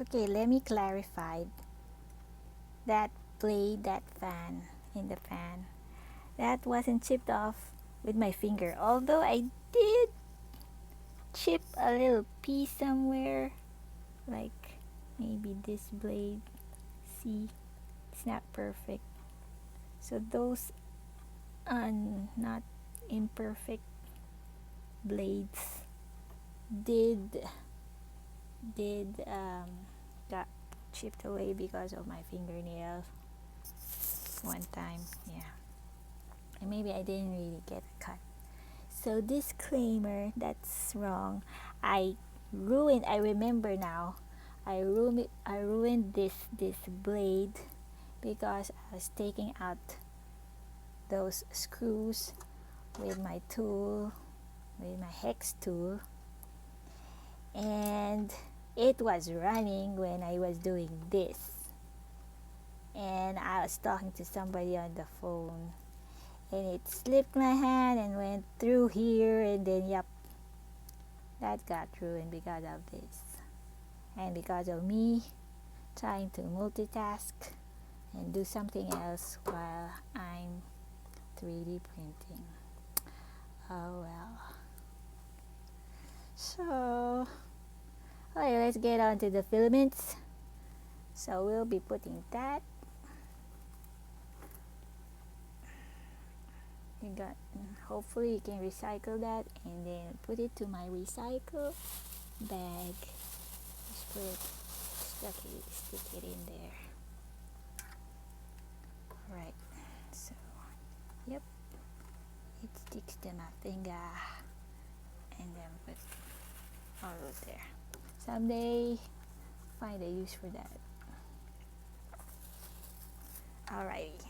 Okay, let me clarify. That blade, that fan in the fan, that wasn't chipped off with my finger, although I did chip a little piece somewhere, like maybe this blade. See, it's not perfect, so those are not imperfect blades did got chipped away because of my fingernail one time. Yeah, and maybe I didn't really get a cut. So disclaimer, that's wrong. I remember now, I ruined this blade because I was taking out those screws with my tool, with my hex tool, and it was running when I was doing this, and I was talking to somebody on the phone, and it slipped my hand and went through here, and then yep, that got ruined because of this, and because of me trying to multitask and do something else while I'm 3D printing. Oh well. So, okay, let's get on to the filaments. So we'll be putting that. You got, hopefully you can recycle that and then put it to my recycle bag. Just put it, stick it in there. Alright, so yep, it sticks to my finger and then put all of there. Someday find a use for that. Alrighty.